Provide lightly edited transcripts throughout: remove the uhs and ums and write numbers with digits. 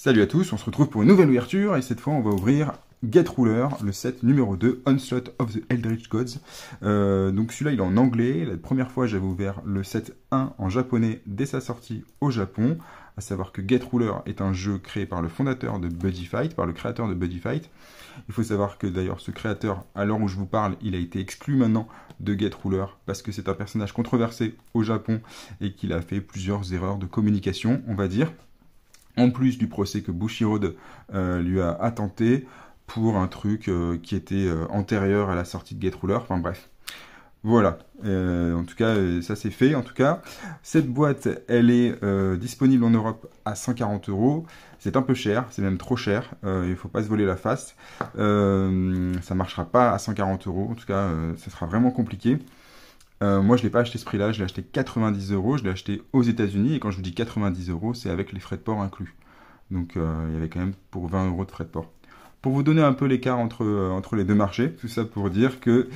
Salut à tous, on se retrouve pour une nouvelle ouverture et cette fois on va ouvrir Get Ruler, le set numéro 2, Onslaught of the Eldritch Gods. Donc celui-là il est en anglais, la première fois j'avais ouvert le set 1 en japonais dès sa sortie au Japon, à savoir que Get Ruler est un jeu créé par le fondateur de Buddy Fight, par le créateur de Buddy Fight. Il faut savoir que d'ailleurs ce créateur, à l'heure où je vous parle, il a été exclu maintenant de Get Ruler parce que c'est un personnage controversé au Japon et qu'il a fait plusieurs erreurs de communication, on va dire. En plus du procès que Bushiroad lui a attenté pour un truc qui était antérieur à la sortie de Get Ruler. Enfin bref, voilà. En tout cas, ça c'est fait. En tout cas, cette boîte, elle est disponible en Europe à 140 €. C'est un peu cher, c'est même trop cher. Il ne faut pas se voler la face. Ça ne marchera pas à 140 €. En tout cas, ça sera vraiment compliqué. Moi, je ne l'ai pas acheté ce prix-là, je l'ai acheté 90 €, je l'ai acheté aux États-Unis et quand je vous dis 90 €, c'est avec les frais de port inclus. Donc, il y avait quand même pour 20 € de frais de port. Pour vous donner un peu l'écart entre les deux marchés, tout ça pour dire que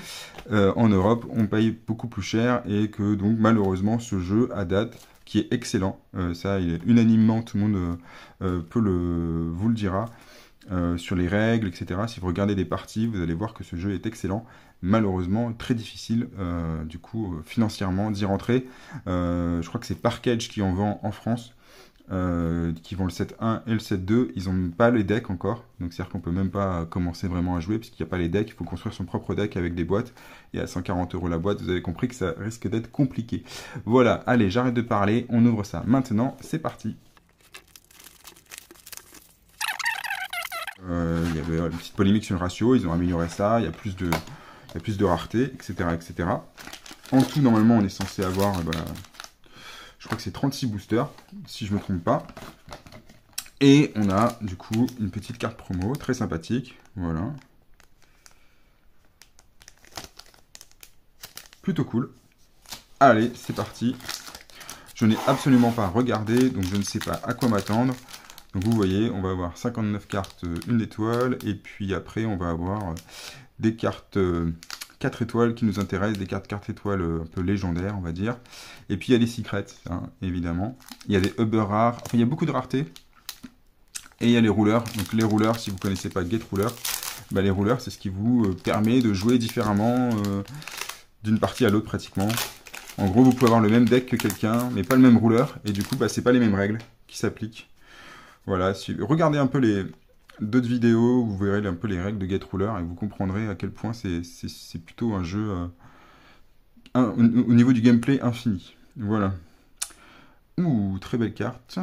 en Europe, on paye beaucoup plus cher et que donc malheureusement, ce jeu à date, qui est excellent, ça, il est unanimement, tout le monde vous le dira. Sur les règles, etc. Si vous regardez des parties, vous allez voir que ce jeu est excellent. Malheureusement, très difficile, du coup, financièrement, d'y rentrer. Je crois que c'est Parkage qui en vend en France, qui vend le set 1 et le set 2. Ils n'ont pas les decks encore, donc c'est-à-dire qu'on peut même pas commencer vraiment à jouer, puisqu'il n'y a pas les decks. Il faut construire son propre deck avec des boîtes, et à 140 € la boîte, vous avez compris que ça risque d'être compliqué. Voilà, allez, j'arrête de parler, on ouvre ça. Maintenant, c'est parti. Il y avait une petite polémique sur le ratio, ils ont amélioré ça, il y a plus de rareté, etc., etc. En tout, normalement, on est censé avoir, je crois que c'est 36 boosters, si je ne me trompe pas. Et on a, du coup, une petite carte promo, très sympathique, voilà. Plutôt cool. Allez, c'est parti. Je n'ai absolument pas regardé, donc je ne sais pas à quoi m'attendre. Donc vous voyez, on va avoir 59 cartes, une étoile, et puis après on va avoir des cartes 4 étoiles qui nous intéressent, des cartes 4 étoiles un peu légendaires, on va dire. Et puis il y a les secrets, hein, évidemment. Il y a des hubber rares, enfin il y a beaucoup de raretés. Et il y a les rouleurs. Donc les rouleurs, si vous ne connaissez pas Get Ruler, les rouleurs c'est ce qui vous permet de jouer différemment d'une partie à l'autre pratiquement. En gros, vous pouvez avoir le même deck que quelqu'un, mais pas le même rouleur, et du coup, c'est pas les mêmes règles qui s'appliquent. Voilà, regardez un peu les d'autres vidéos, vous verrez un peu les règles de Get Ruler et vous comprendrez à quel point c'est plutôt un jeu au niveau du gameplay infini. Voilà. Ouh, très belle carte.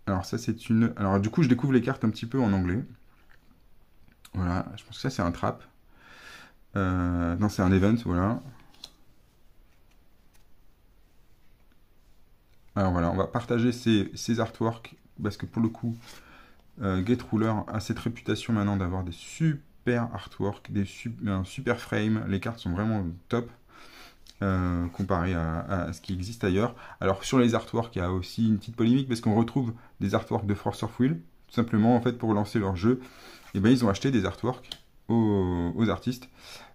Alors ça c'est une... Alors du coup je découvre les cartes un petit peu en anglais. Voilà, je pense que ça c'est un trap. Non, c'est un event, voilà. Alors voilà, on va partager ces artworks parce que pour le coup, Get Ruler a cette réputation maintenant d'avoir des super artworks, un super frame. Les cartes sont vraiment top comparé à ce qui existe ailleurs. Alors sur les artworks, il y a aussi une petite polémique parce qu'on retrouve des artworks de Force of Will. Tout simplement, en fait, pour lancer leur jeu, et ils ont acheté des artworks aux artistes.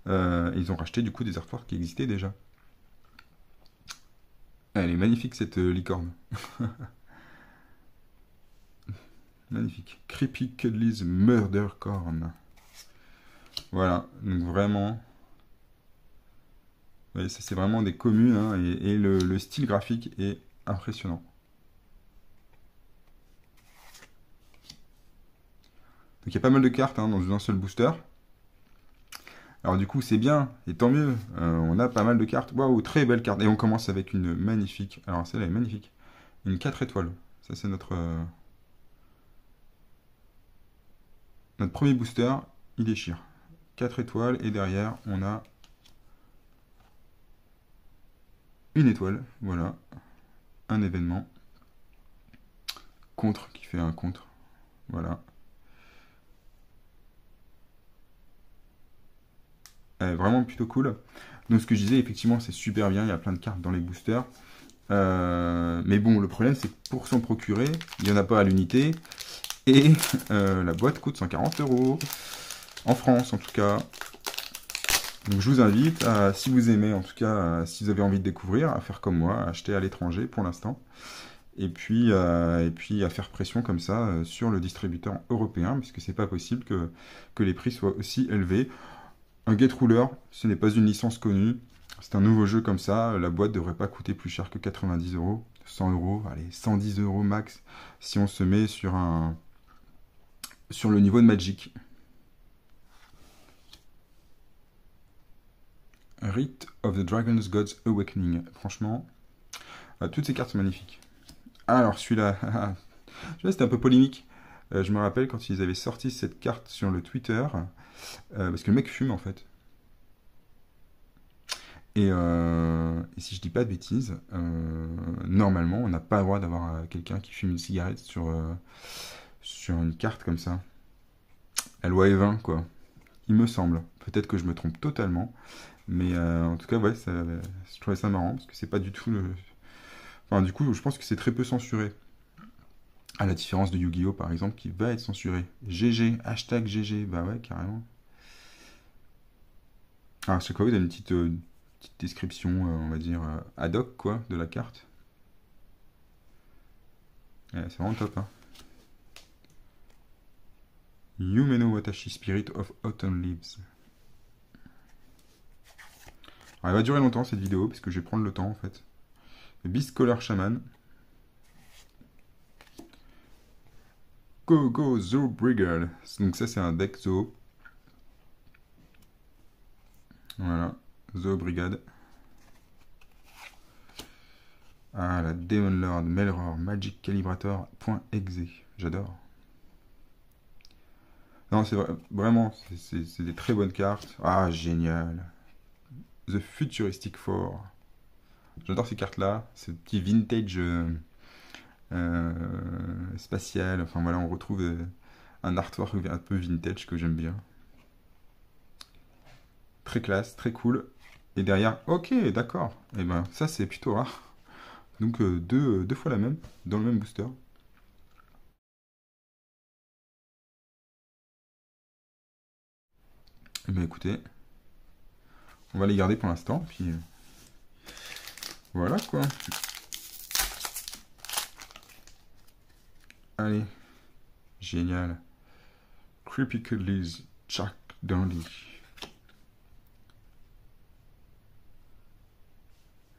Ils ont racheté du coup des artworks qui existaient déjà. Elle est magnifique cette licorne. Magnifique. Creepy Cuddly's Murder Corn. Voilà, donc vraiment... Ouais, ça c'est vraiment des communes, hein, et le style graphique est impressionnant. Donc il y a pas mal de cartes dans un seul booster. Alors du coup c'est bien, et tant mieux, on a pas mal de cartes. Waouh, très belle carte. Et on commence avec une magnifique, alors celle-là est magnifique, une 4 étoiles. Ça c'est notre premier booster, il déchire. 4 étoiles, et derrière on a une étoile, voilà, un événement. Contre, qui fait un contre, voilà. Vraiment plutôt cool. Donc ce que je disais, effectivement, c'est super bien, il y a plein de cartes dans les boosters. Mais bon, le problème, c'est que pour s'en procurer, il n'y en a pas à l'unité. Et la boîte coûte 140 €. En France, en tout cas. Donc je vous invite, si vous aimez, en tout cas, si vous avez envie de découvrir, à faire comme moi, à acheter à l'étranger pour l'instant. et puis à faire pression comme ça sur le distributeur européen, puisque c'est pas possible que les prix soient aussi élevés. Un Get Ruler, ce n'est pas une licence connue, c'est un nouveau jeu comme ça, la boîte devrait pas coûter plus cher que 90 euros, 100 euros, allez, 110 euros max, si on se met sur le niveau de Magic. Rite of the Dragon's God's Awakening. Franchement, toutes ces cartes sont magnifiques. Alors celui-là, celui-là c'était un peu polémique. Je me rappelle quand ils avaient sorti cette carte sur le Twitter, parce que le mec fume en fait. Et si je dis pas de bêtises, normalement on n'a pas le droit d'avoir quelqu'un qui fume une cigarette sur une carte comme ça. La loi est 20 quoi. Il me semble. Peut-être que je me trompe totalement. Mais en tout cas, ouais, je trouvais ça marrant parce que c'est pas du tout le. Enfin, du coup, je pense que c'est très peu censuré. À la différence de Yu-Gi-Oh! Par exemple, qui va être censuré. GG, hashtag GG, bah ouais, carrément. Alors, c'est quoi, vous avez une petite description, on va dire, ad hoc, quoi, de la carte. Ouais, c'est vraiment top, hein. Yumeno Watashi, Spirit of Autumn Leaves. Alors, elle va durer longtemps cette vidéo, parce que je vais prendre le temps en fait. Beast Color Shaman. Go Go Zoo Brigade. Donc ça c'est un deck Zoo. Voilà, Zoo Brigade. Ah, la Demon Lord, Melror, Magic Calibrator, .exe. J'adore. Non, c'est vraiment, c'est des très bonnes cartes. Ah, génial. The Futuristic Four. J'adore ces cartes-là. Ce petit vintage spatial. Enfin voilà, on retrouve un artwork un peu vintage que j'aime bien. Très classe, très cool. Et derrière, ok, d'accord. Et ben ça c'est plutôt rare. Donc deux fois la même, dans le même booster. Et ben écoutez, on va les garder pour l'instant. Puis voilà quoi. Allez, génial. Creepy Cuddlies, Jack Dandy.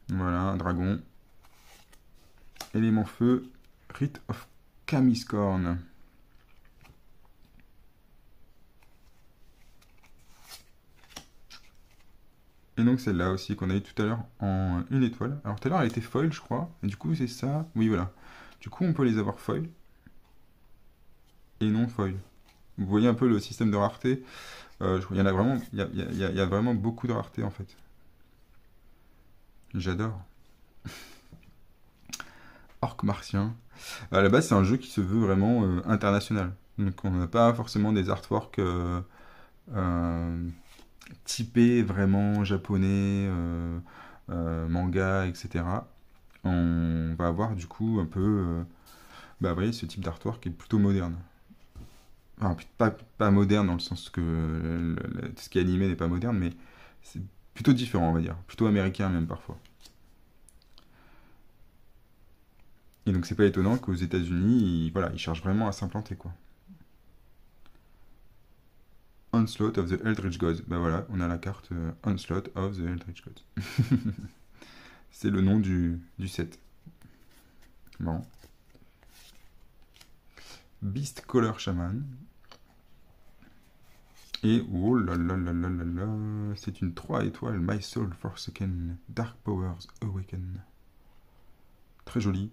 Voilà, un dragon. Élément feu, Rite of Camiscorn. Et donc celle-là aussi qu'on a eu tout à l'heure en une étoile. Alors tout à l'heure elle était foil je crois. Et du coup c'est ça. Oui voilà. Du coup on peut les avoir foil. Et non foil. Vous voyez un peu le système de rareté. Il y en a vraiment. Il y a vraiment beaucoup de rareté en fait. J'adore. Orc martien. À la base c'est un jeu qui se veut vraiment international. Donc on n'a pas forcément des artworks typés vraiment japonais, manga, etc. On va avoir du coup un peu bah, vous voyez, ce type d'artwork qui est plutôt moderne. Enfin, pas moderne dans le sens que ce qui est animé n'est pas moderne, mais c'est plutôt différent, on va dire. Plutôt américain même parfois. Et donc c'est pas étonnant qu'aux États-Unis, voilà, ils cherchent vraiment à s'implanter quoi. Onslaught of the Eldritch Gods. Bah voilà, on a la carte Onslaught of the Eldritch Gods. C'est le nom du set. Bon. Beast Color Shaman. Et oh là là là là là là, c'est une 3 étoiles, My Soul Forsaken, Dark Powers Awaken. Très joli.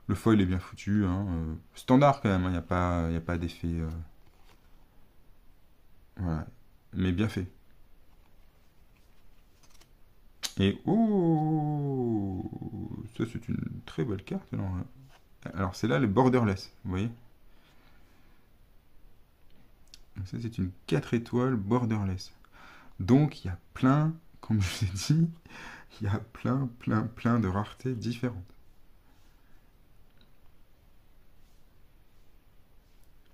Le foil est bien foutu, hein. Standard quand même, il n'y a pas d'effet. Voilà, mais bien fait. Et oh, ça c'est une très belle carte. Alors c'est là le borderless, vous voyez. Ça c'est une 4 étoiles borderless. Donc il y a plein, comme je vous ai dit, il y a plein de raretés différentes.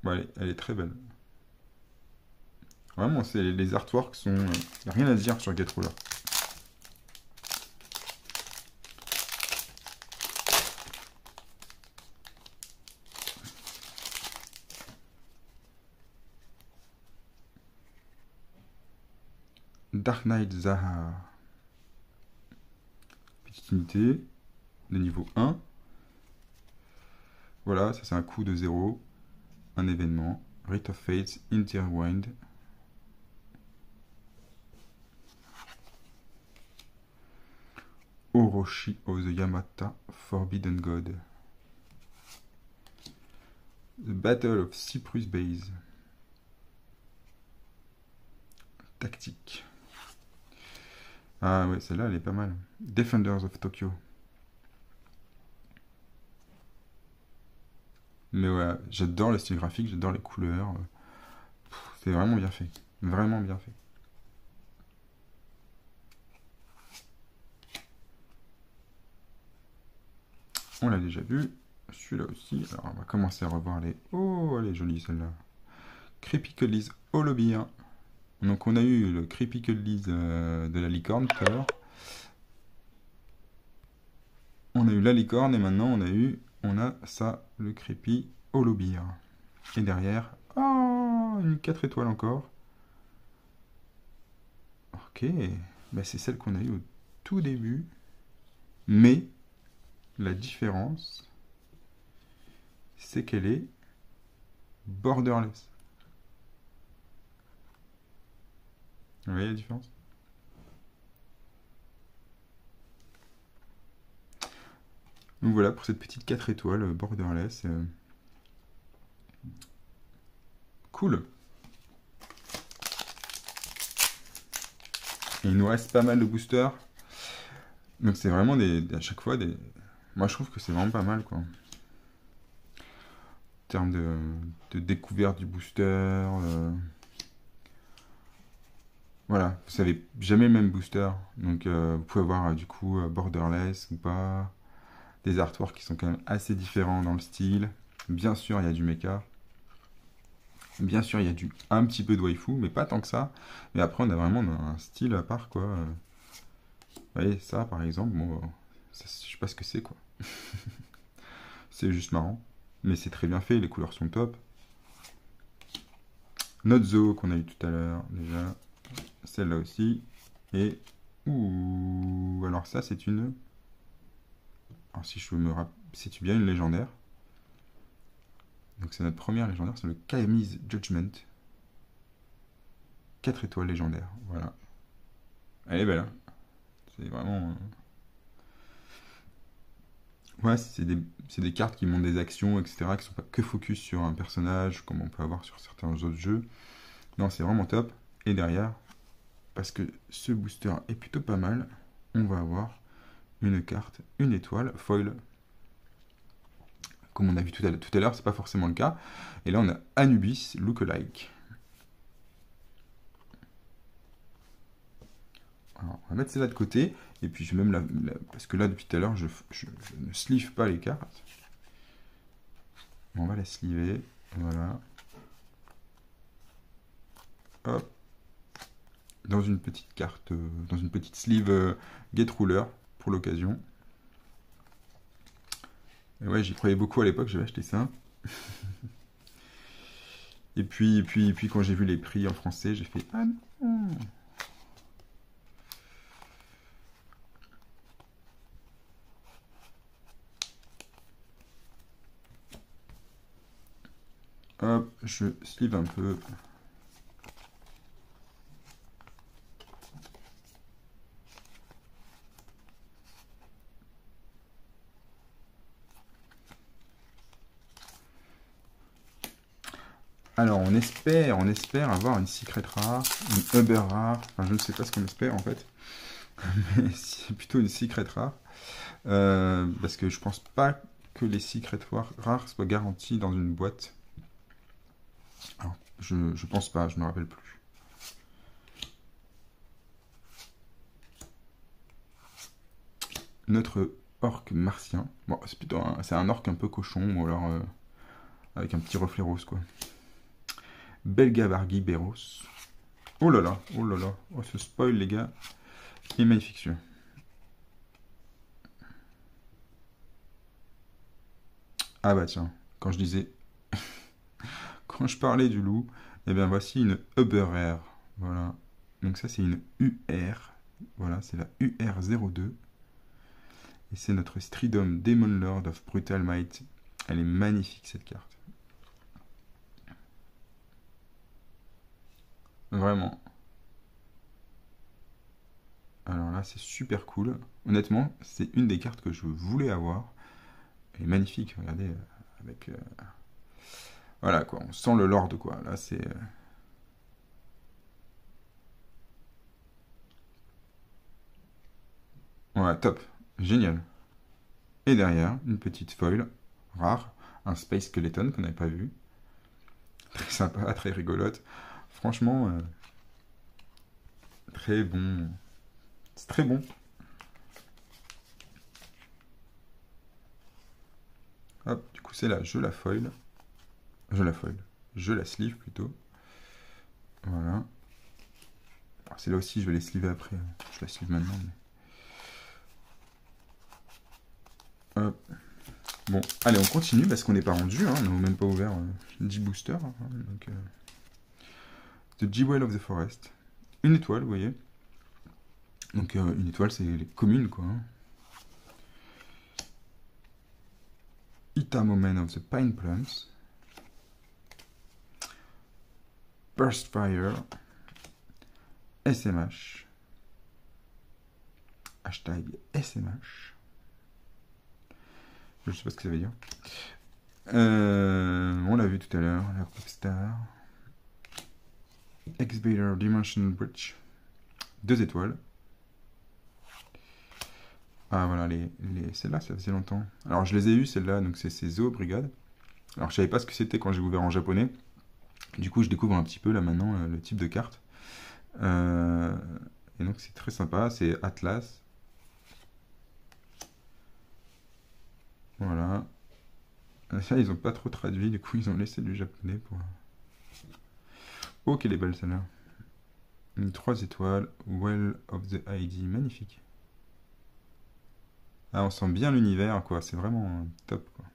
Bon, elle est très belle. Vraiment, les artworks sont. Il n'y a rien à dire sur Get Ruler. Dark Knight Zahar. Petite unité de niveau 1. Voilà, ça c'est un coup de 0. Un événement. Rite of Fates, Interwind. Orochi of the Yamata, Forbidden God. The Battle of Cyprus Base. Tactique. Ah ouais, celle-là, elle est pas mal. Defenders of Tokyo. Mais ouais, j'adore le style graphique, j'adore les couleurs. C'est vraiment bien fait. Vraiment bien fait. On l'a déjà vu. Celui-là aussi. Alors, on va commencer à revoir les... Oh, elle est jolie, celle-là. Creepy Cuddlies Holobeer. Donc, on a eu le Creepy Cuddlies de la licorne tout à l'heure. On a eu la licorne et maintenant on a ça, le Creepy Holobeer. Et derrière, oh, une 4 étoiles encore. Ok, bah, c'est celle qu'on a eue au tout début. Mais la différence, c'est qu'elle est borderless. Vous voyez la différence? Donc voilà pour cette petite 4 étoiles borderless. Cool. Et il nous reste pas mal de boosters. Donc c'est vraiment à chaque fois des... Moi je trouve que c'est vraiment pas mal quoi. En termes de découverte du booster. Voilà, vous savez jamais le même booster. Donc vous pouvez avoir du coup borderless ou pas. Des artworks qui sont quand même assez différents dans le style. Bien sûr il y a du mecha. Bien sûr il y a un petit peu de waifu, mais pas tant que ça. Mais après on a vraiment un style à part quoi. Vous voyez ça par exemple, moi, ça, je sais pas ce que c'est quoi. C'est juste marrant. Mais c'est très bien fait, les couleurs sont top. Notre Zo qu'on a eu tout à l'heure déjà. Celle-là aussi. Et... Ouh, alors ça c'est une... Alors si je me rappelle... C'est bien une légendaire. Donc c'est notre première légendaire, c'est le Kami's Judgment. 4 étoiles légendaires, voilà. Elle est belle, hein. C'est vraiment... Ouais, c'est des cartes qui montrent des actions, etc., qui sont pas que focus sur un personnage, comme on peut avoir sur certains autres jeux. Non, c'est vraiment top. Et derrière, parce que ce booster est plutôt pas mal, on va avoir une carte, une étoile, foil. Comme on a vu tout à l'heure, c'est pas forcément le cas. Et là, on a Anubis Lookalike. Alors, on va mettre celle-là de côté. Et puis, je vais même parce que là, depuis tout à l'heure, je ne sleeve pas les cartes. On va la sleever. Voilà. Hop. Dans une petite carte, dans une petite sleeve Get Ruler pour l'occasion. Et ouais, j'y croyais beaucoup à l'époque, j'avais acheté ça. Et puis quand j'ai vu les prix en français, j'ai fait ah non. Hop, je sleeve un peu. Alors on espère avoir une secret rare, une uber rare, enfin je ne sais pas ce qu'on espère en fait, mais c'est plutôt une secret rare, parce que je pense pas que les secrets rares soient garantis dans une boîte. Alors je pense pas, je me rappelle plus. Notre orc martien, bon c'est plutôt c'est un orc un peu cochon, ou alors avec un petit reflet rose quoi. Belgavargi Beros. Oh là là, oh là là. Oh, ce spoil, les gars. Il est magnifique, celui-là. Ah bah tiens, quand je disais... quand je parlais du loup, eh bien voici une Uber Rare. Voilà. Donc ça, c'est une UR. Voilà, c'est la UR02. Et c'est notre Stridom Demon Lord of Brutal Might. Elle est magnifique, cette carte. Vraiment. Alors là, c'est super cool. Honnêtement, c'est une des cartes que je voulais avoir. Elle est magnifique, regardez. Avec... voilà, quoi. On sent le Lord, quoi. Là, c'est... ouais, top. Génial. Et derrière, une petite foil rare. Un Space Skeleton qu'on n'avait pas vu. Très sympa, très rigolote. Franchement, très bon. C'est très bon. Hop, du coup, c'est là, je la foil. Je la sleeve plutôt. Voilà. C'est là aussi, je vais les sleever après. Je la sleeve maintenant. Mais... hop. Bon, allez, on continue parce qu'on n'est pas rendu. Hein, on n'a même pas ouvert 10 boosters. Hein, donc, The Jewel of the Forest. Une étoile, vous voyez. Donc, une étoile, c'est les communes, quoi. Hein. Itamomen of the Pine Plums. Burst Fire. SMH. Hashtag SMH. Je sais pas ce que ça veut dire. On l'a vu tout à l'heure, la Popstar. Exvader Dimension Bridge. 2 étoiles. Ah voilà, celles-là, ça faisait longtemps. Alors je les ai eues, celles-là, donc c'est ces Zoo Brigade. Alors je savais pas ce que c'était quand j'ai ouvert en japonais. Du coup, je découvre un petit peu là maintenant le type de carte. Et donc c'est très sympa, c'est Atlas. Voilà. Ça, ils ont pas trop traduit, du coup ils ont laissé du japonais pour... oh, qu'elle est belle celle-là. Une 3 étoiles, Well of the ID, magnifique. Ah, on sent bien l'univers, quoi, c'est vraiment top, quoi.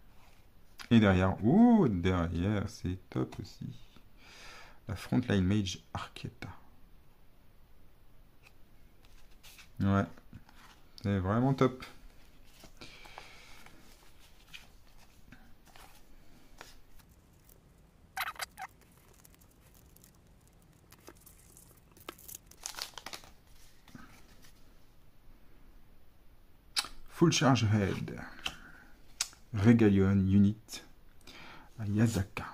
Et derrière, oh, derrière, c'est top aussi. La Frontline Mage Arqueta. Ouais, c'est vraiment top. Full Charge Head. Regalion Unit. Yazaka.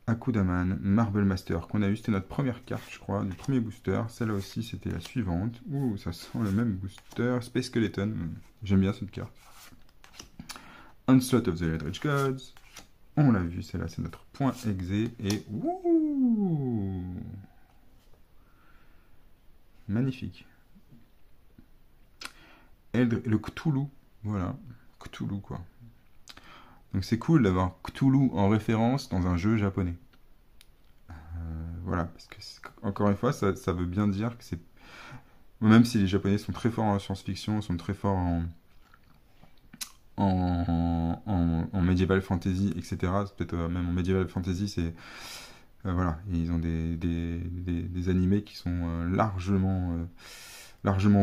Akudaman, Marble Master qu'on a eu, c'était notre première carte, je crois, du premier booster. Celle-là aussi, c'était la suivante. Ouh, ça sent le même booster. Space Skeleton, j'aime bien cette carte. Onslaught of the Eldritch Gods. On l'a vu, celle-là, c'est notre point exé. Et ouh, magnifique. Le Cthulhu, voilà, Cthulhu quoi. Donc c'est cool d'avoir Cthulhu en référence dans un jeu japonais. Voilà, parce que encore une fois, ça veut bien dire que c'est... même si les Japonais sont très forts en science-fiction, sont très forts en medieval fantasy, etc. Peut-être même en medieval fantasy, c'est... voilà, ils ont des animés qui sont largement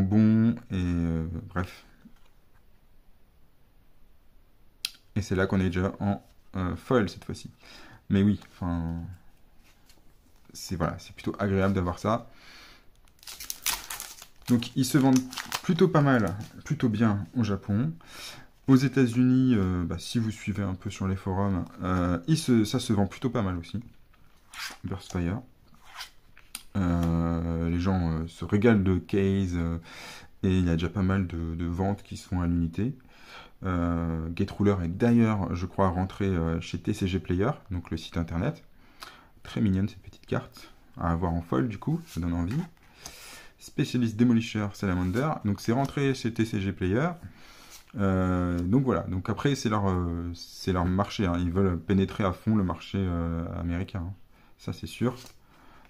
bons, et bref. Et c'est là qu'on est déjà en foil cette fois-ci. Mais oui, enfin... c'est voilà, c'est plutôt agréable d'avoir ça. Donc ils se vendent plutôt pas mal, plutôt bien au Japon. Aux États-Unis, si vous suivez un peu sur les forums, ça se vend plutôt pas mal aussi. Burstfire. Les gens se régalent de case, et il y a déjà pas mal de ventes qui se font à l'unité. Getruler est d'ailleurs, je crois, rentré chez TCG Player, donc le site internet. Très mignonne cette petite carte, à avoir en foil du coup, ça donne envie. Spécialiste Demolisher Salamander, donc c'est rentré chez TCG Player. Donc voilà, donc après c'est leur marché, hein. Ils veulent pénétrer à fond le marché américain, hein. Ça c'est sûr.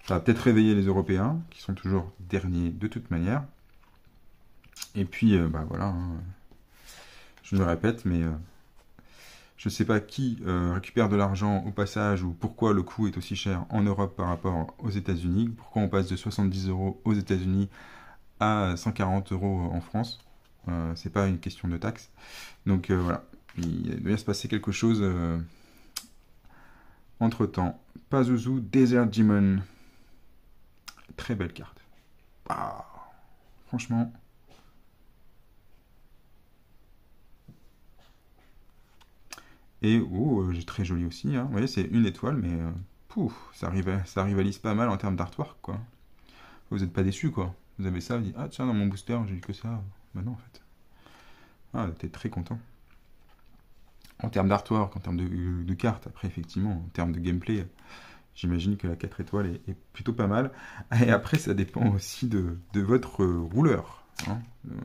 Ça va peut-être réveiller les Européens, qui sont toujours derniers de toute manière. Et puis voilà, hein. Je me répète, mais Je ne sais pas qui récupère de l'argent au passage ou pourquoi le coût est aussi cher en Europe par rapport aux États-Unis. Pourquoi on passe de 70 € aux États-Unis à 140 € en France. C'est pas une question de taxe. Donc voilà, il doit bien se passer quelque chose entre temps. Pazuzu Desert Demon. Très belle carte. Ah, franchement. Et j'ai très joli aussi. Hein. Vous voyez, c'est une étoile, mais pouf, ça rivalise pas mal en termes d'artwork, quoi. Vous n'êtes pas déçu, quoi. Vous avez ça, vous dites, ah tiens, dans mon booster, j'ai eu que ça. Bah non, en fait. Ah, t'es très content. En termes d'artwork, en termes de cartes, après, effectivement, en termes de gameplay, j'imagine que la 4 étoiles est plutôt pas mal. Et après, ça dépend aussi de votre rouleur. Hein.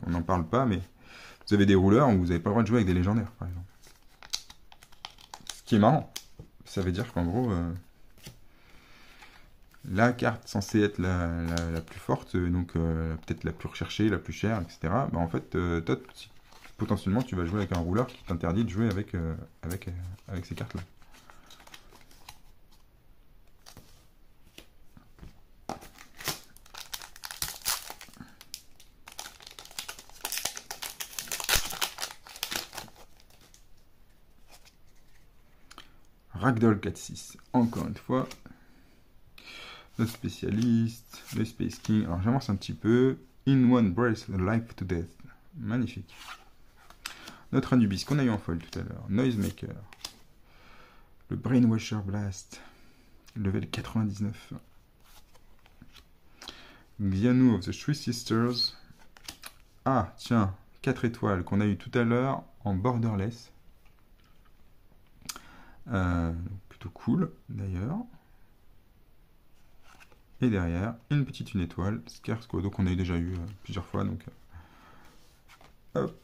On n'en parle pas, mais vous avez des rouleurs où vous n'avez pas le droit de jouer avec des légendaires, par exemple. Ce qui est marrant. Ça veut dire qu'en gros, la carte censée être la plus forte, donc peut-être la plus recherchée, la plus chère, etc. Bah, en fait, toi, potentiellement, tu vas jouer avec un rouleur qui t'interdit de jouer avec ces cartes-là. Ragdoll 4-6, encore une fois. Notre spécialiste, le Space King. Alors j'avance un petit peu. In One Brace, Life to Death. Magnifique. Notre Anubis qu'on a eu en foil tout à l'heure. Noisemaker. Le Brainwasher Blast. Level 99. Xianu of the Three Sisters. Ah, tiens, 4 étoiles qu'on a eu tout à l'heure en borderless. Plutôt cool, d'ailleurs. Et derrière, une étoile, Scarce Quado qu'on a déjà eu plusieurs fois. Donc, hop.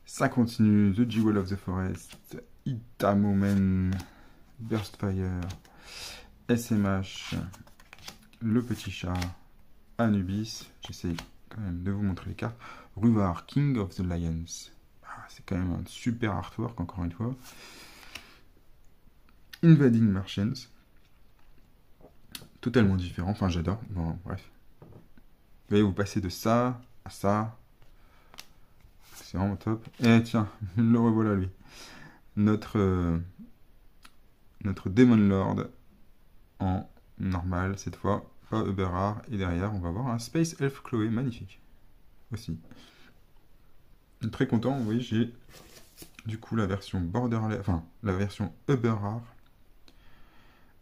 Ça continue. The Jewel of the Forest, Itamomen, Burstfire, SMH, le petit chat, Anubis. J'essaie quand même de vous montrer les cartes. Ruvar, King of the Lions. Ah, c'est quand même un super artwork, encore une fois. Invading Martians. Totalement différent. Enfin, j'adore. Bon, bref. Vous voyez, vous passez de ça à ça. C'est vraiment top. Et tiens, le revoilà lui. Notre Demon Lord en normal cette fois, pas Uber Rare. Et derrière, on va avoir un Space Elf Chloé, magnifique aussi. Très content, vous voyez, j'ai du coup la version Borderless, enfin la version Uber Rare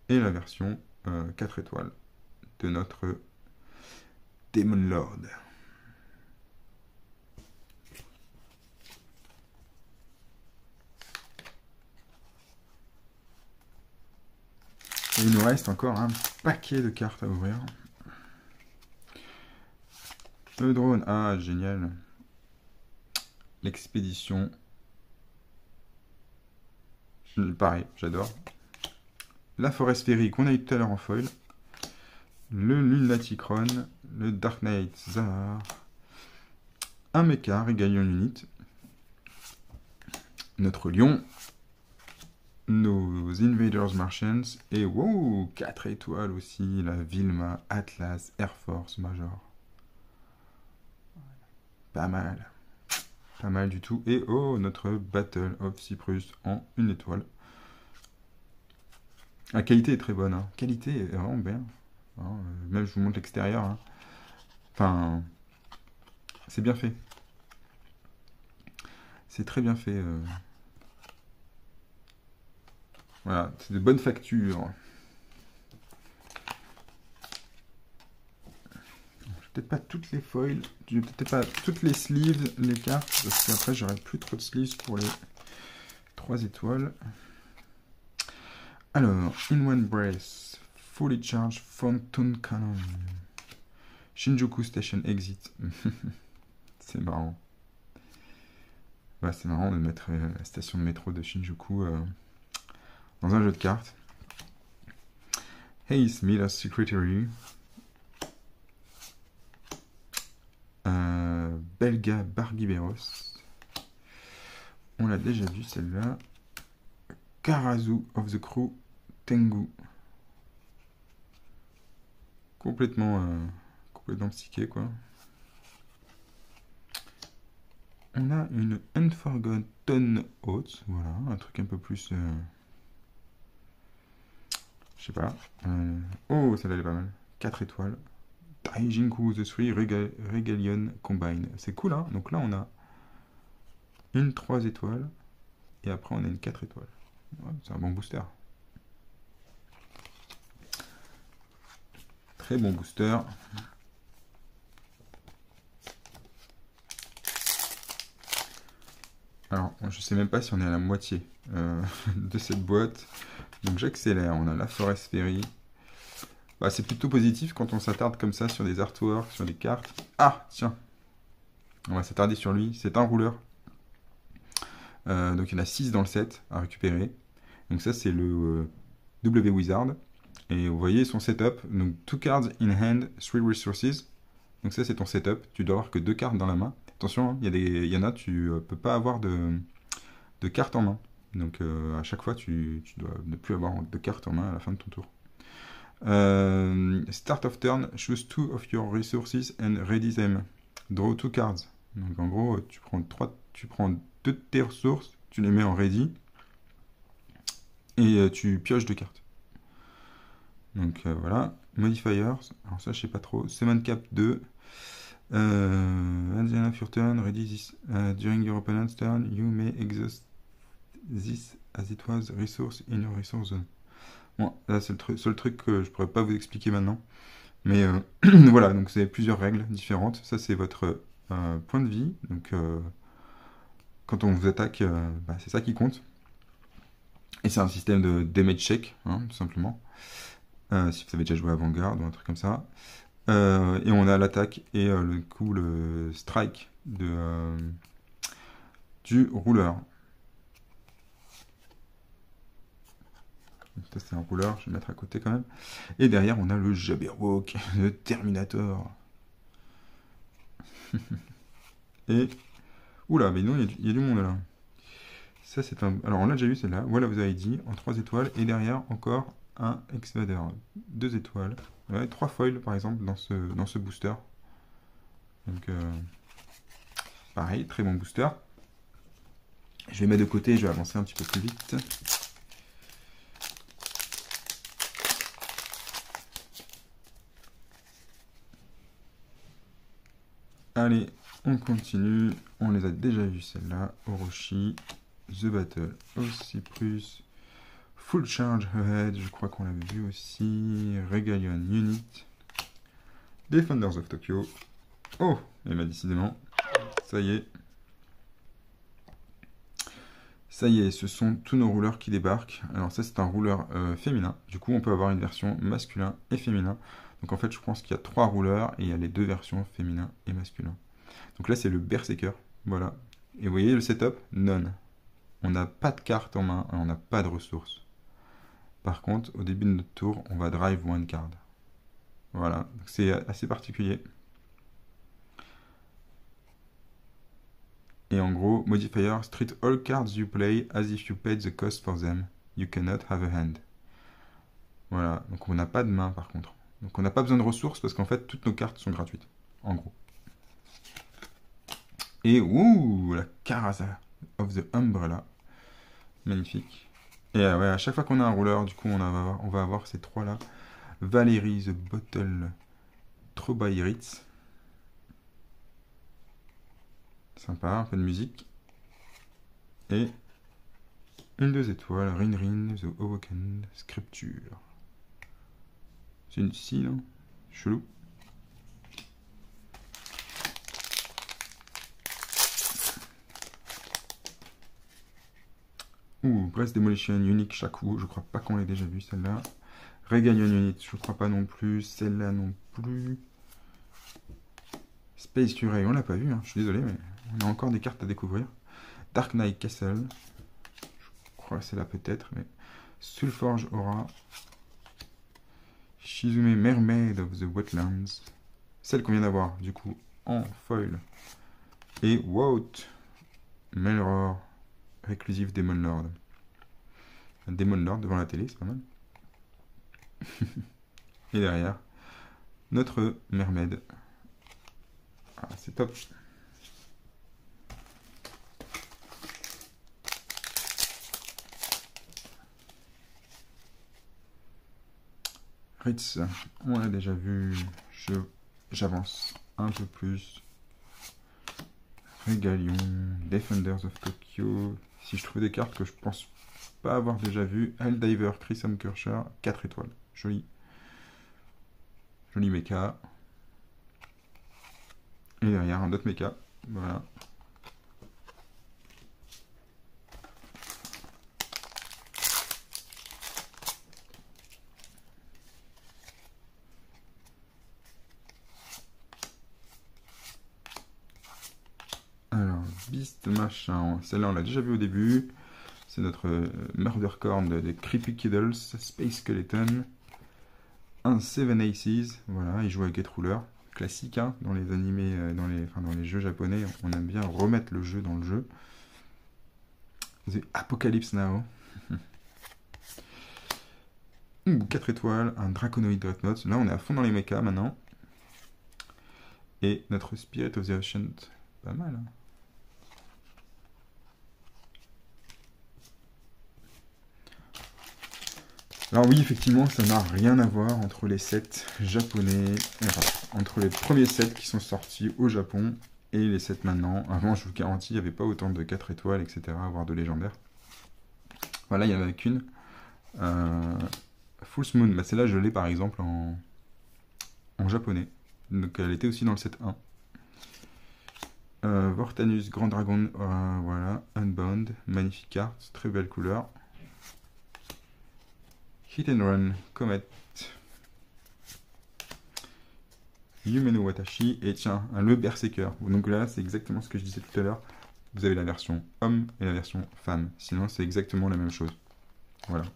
et la version 4 étoiles de notre Demon Lord. Et il nous reste encore un paquet de cartes à ouvrir. Le drone, ah génial. L'expédition. Pareil, j'adore. La forêt sphérique qu'on a eu tout à l'heure en foil. Le Lunaticron. Le Dark Knight Zahar. Un mecha, Regalion Unit. Notre lion. Nos Invaders Martians. Et wow, 4 étoiles aussi. La Vilma, Atlas, Air Force, Major. Pas mal. Pas mal du tout. Et oh, notre Battle of Cyprus en 1 étoile. La qualité est très bonne. Hein. Qualité est vraiment bien. Hein, même je vous montre l'extérieur. Hein. Enfin, c'est bien fait. C'est très bien fait. Voilà, c'est de bonne facture. Peut-être pas toutes les foils, peut-être pas toutes les sleeves, les cartes, parce qu'après j'aurai plus trop de sleeves pour les 3 étoiles. Alors, In One Brace, Fully Charged Phantom Cannon, Shinjuku Station Exit. C'est marrant. Ouais, c'est marrant de mettre la station de métro de Shinjuku dans un jeu de cartes. Ace Miller Secretary. Belga Barguiberos. On l'a déjà vu celle-là. Karazu of the Crew Tengu. Complètement psyché, quoi. On a une Unforgotten Oath, voilà, un truc un peu plus... je sais pas. Oh, celle-là elle est pas mal. 4 étoiles. Taijinku the Three Regalion Combine. C'est cool, hein. Donc là, on a une 3 étoiles. Et après, on a une 4 étoiles. Ouais, c'est un bon booster. Très bon booster. Alors, je sais même pas si on est à la moitié de cette boîte. Donc j'accélère. On a la Forest Ferry. Bah, c'est plutôt positif quand on s'attarde comme ça sur des artworks, sur des cartes. Ah, tiens. On va s'attarder sur lui. C'est un rouleur. Donc il y en a 6 dans le set à récupérer. Donc ça, c'est le W Wizard. Et vous voyez son setup. Donc 2 cards in hand, 3 resources. Donc ça, c'est ton setup. Tu dois avoir que 2 cartes dans la main. Attention, hein, il y en a, tu peux pas avoir de cartes en main. Donc à chaque fois, tu dois ne plus avoir de cartes en main à la fin de ton tour. Start of turn, choose 2 of your resources and ready them. Draw 2 cards. Donc en gros, tu prends 2 de tes ressources, tu les mets en ready et tu pioches 2 cartes. Donc voilà. Modifiers, alors ça je sais pas trop. Summon Cap 2. At the end of your turn, ready this. During your opponent's turn, you may exhaust this as it was resource in your resource zone. Bon, là c'est le seul truc que je pourrais pas vous expliquer maintenant. Mais voilà, donc c'est plusieurs règles différentes. Ça c'est votre point de vie. Donc quand on vous attaque, bah, c'est ça qui compte. Et c'est un système de damage check, hein, tout simplement. Si vous avez déjà joué à Vanguard ou un truc comme ça. Et on a l'attaque et le strike du rouleur. Ça c'est un rouleur, je vais le mettre à côté quand même. Et derrière on a le Jabberwock, le Terminator. Et... Oula, mais non, il y a du monde là. Ça c'est un... Alors on l'a déjà vu celle-là, voilà vous avez dit, en 3 étoiles. Et derrière encore un Exvader, 2 étoiles. Ouais, 3 foils par exemple dans ce booster. Donc pareil, très bon booster. Je vais mettre de côté, je vais avancer un petit peu plus vite. Allez, on continue. On les a déjà vus celles-là. Orochi, The Battle of Cyprus, Full Charge Ahead, je crois qu'on l'avait vu aussi. Regalion Unit, Defenders of Tokyo. Oh, et bien décidément, ça y est. Ça y est, ce sont tous nos rouleurs qui débarquent. Alors ça c'est un rouleur féminin. Du coup on peut avoir une version masculin et féminin. Donc en fait je pense qu'il y a 3 rouleurs et il y a les 2 versions féminin et masculin. Donc là c'est le Berserker. Voilà. Et vous voyez le setup? None. On n'a pas de carte en main, on n'a pas de ressources. Par contre, au début de notre tour, on va drive one card. Voilà, c'est assez particulier. Et en gros, modifier, treat all cards you play as if you paid the cost for them. You cannot have a hand. Voilà, donc on n'a pas de main par contre. Donc on n'a pas besoin de ressources parce qu'en fait, toutes nos cartes sont gratuites. En gros. Et ouh, la Caraza of the Umbrella. Magnifique. Et ouais, à chaque fois qu'on a un rouleur, du coup, on va avoir ces 3 là. Valérie the Bottle Trobairitz. Sympa, un peu de musique. Et une 2 étoiles, Rin the Awoken Scripture. C'est une scie, non? Chelou. Ouh, Breast Demolition Unique Shaku, je crois pas qu'on l'ait déjà vu celle-là. Regalion Unit, je crois pas non plus. Celle-là non plus. Space Curé, on l'a pas vu, hein. Je suis désolé, mais on a encore des cartes à découvrir. Dark Knight Castle, je crois que c'est là peut-être, mais Sulforge Aura. Shizume Mermaid of the Wetlands. Celle qu'on vient d'avoir, du coup, en foil Et Wout, Melror, Réclusif Demon Lord. Un Demon Lord devant la télé, c'est pas mal. Et derrière, notre Mermaid. Ah, c'est top. Ritz, on l'a déjà vu. J'avance un peu plus. Régalion, Defenders of Tokyo. Si je trouve des cartes que je pense pas avoir déjà vues. Helldiver, Crimson Kircher, 4 étoiles. Joli. Joli mecha. Et derrière un autre mecha. Voilà. Alors, Beast machin. Celle-là, on l'a déjà vu au début. C'est notre Murder Corn de Creepy Kiddles, Space Skeleton. Un Seven Aces. Voilà, il joue à Get Ruler. Classique, hein, dans les animés, dans les jeux japonais. On aime bien remettre le jeu dans le jeu. The Apocalypse Now. 4 étoiles, un Draconoid Dreadnought. Là, on est à fond dans les mechas maintenant. Et notre Spirit of the Ocean. Pas mal, hein. Alors oui, effectivement, ça n'a rien à voir entre les sets japonais, enfin, entre les premiers sets qui sont sortis au Japon et les sets maintenant. Avant, je vous garantis, il n'y avait pas autant de 4 étoiles, etc., voire de légendaires. Voilà, il n'y en avait qu'une. Full Moon, bah celle-là, je l'ai par exemple en japonais. Donc elle était aussi dans le set 1. Vortanus, Grand Dragon, voilà, Unbound, magnifique carte, très belle couleur. Hit and Run, Comet, Yumeno Watashi, et tiens, le Berserker. Donc là, c'est exactement ce que je disais tout à l'heure. Vous avez la version homme et la version femme. Sinon, c'est exactement la même chose. Voilà.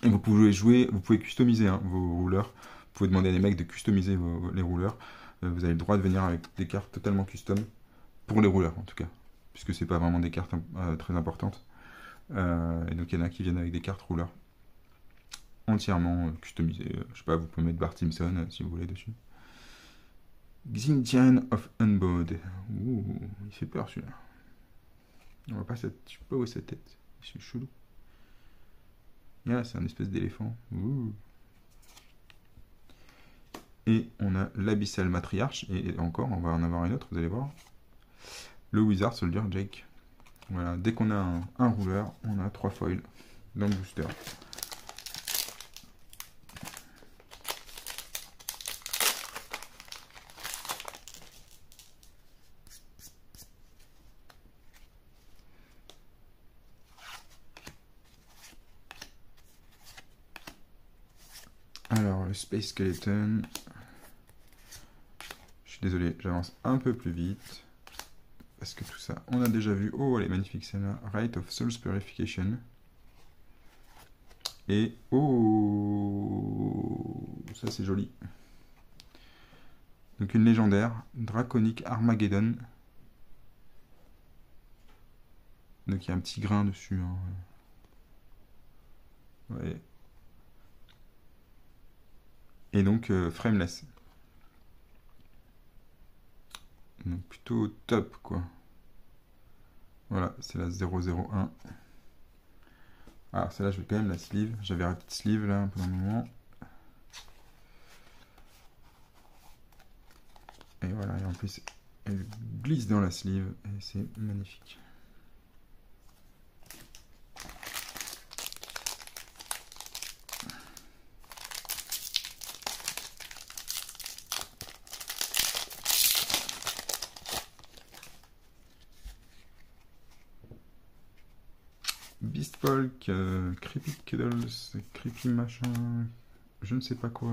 Et vous pouvez jouer, vous pouvez customiser hein, vos rouleurs. Vous pouvez demander à des mecs de customiser les rouleurs. Vous avez le droit de venir avec des cartes totalement custom. Pour les rouleurs, en tout cas. Puisque c'est pas vraiment des cartes très importantes. Et donc, il y en a qui viennent avec des cartes rouleurs. Entièrement customisé. Je sais pas, vous pouvez mettre Bart Simpson si vous voulez dessus. Xinjiang of Unbowed. Ouh, il fait peur celui-là. On voit pas cette. Je sais pas où est sa tête. C'est chelou. Yeah, c'est un espèce d'éléphant. Ouh. Et on a l'Abyssal Matriarche. Et encore, on va en avoir une autre, vous allez voir. Le Wizard Soldier Jake. Voilà, dès qu'on a un rouleur, on a 3 foils dans le booster. Alors, le Space Skeleton. Je suis désolé, j'avance un peu plus vite. Parce que tout ça, on a déjà vu. Oh, elle est magnifique celle-là. Rite of Soul's Purification. Et oh, ça c'est joli. Donc une légendaire, Draconic Armageddon. Donc il y a un petit grain dessus. Hein. Ouais. Et donc frameless. Donc plutôt top quoi. Voilà, c'est la 001. Alors celle-là je vais quand même la sleeve. J'avais raté de sleeve là pendant un moment. Et voilà, et en plus elle glisse dans la sleeve et c'est magnifique. Beastfolk, Creepy Kiddles, Creepy machin, je ne sais pas quoi.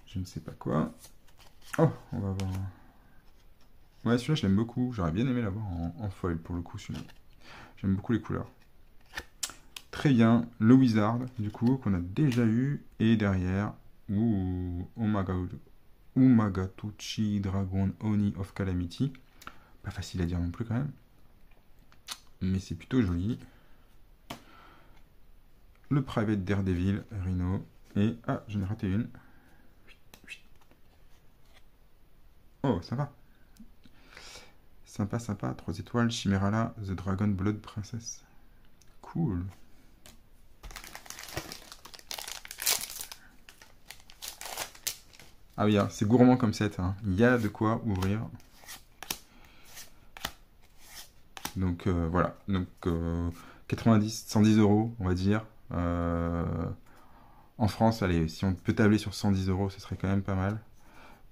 Je ne sais pas quoi. Oh, on va voir. Ouais, celui-là, je l'aime beaucoup. J'aurais bien aimé l'avoir en foil pour le coup, celui-là. J'aime beaucoup les couleurs. Très bien. Le Wizard, du coup, qu'on a déjà eu. Et derrière, ouh, oh my god. Umagatuchi Dragon Oni of Calamity. Pas facile à dire non plus quand même. Mais c'est plutôt joli. Le Private Daredevil, Rhino. Et... ah, j'en ai raté une. Oh, ça va. Sympa, sympa. 3 étoiles. Chimerala, The Dragon Blood Princess. Cool. Ah oui, hein, c'est gourmand comme set. Hein. Il y a de quoi ouvrir. Donc voilà. Donc 90, 110 euros, on va dire. En France, allez, si on peut tabler sur 110 euros, ce serait quand même pas mal.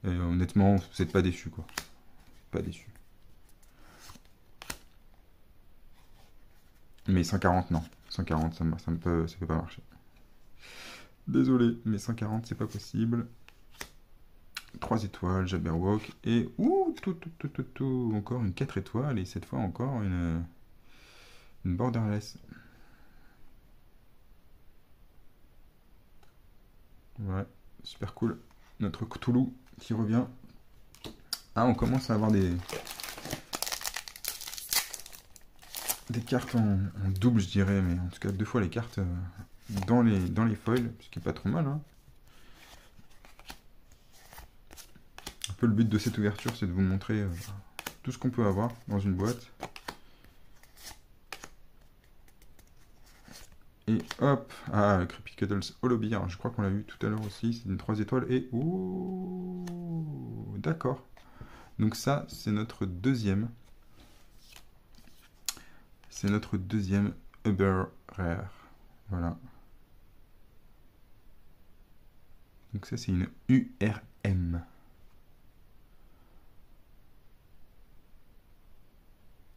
Et honnêtement, vous n'êtes pas déçu, quoi. Pas déçu. Mais 140, non. 140, ça peut pas marcher. Désolé, mais 140, c'est pas possible. 3 étoiles, Jabberwock. Et ouh, encore une 4 étoiles. Et cette fois, encore une Borderless. Ouais, super cool. Notre Cthulhu qui revient. Ah, on commence à avoir des cartes en double, je dirais, mais en tout cas 2 fois les cartes dans les foils, ce qui est pas trop mal. Hein. Un peu le but de cette ouverture, c'est de vous montrer tout ce qu'on peut avoir dans une boîte. Et hop, ah, Creepy Cuddles Holobear, je crois qu'on l'a vu tout à l'heure aussi, c'est une 3 étoiles, et ouh, d'accord. Donc ça, c'est notre deuxième. C'est notre deuxième Uber Rare. Voilà. Donc ça, c'est une URM.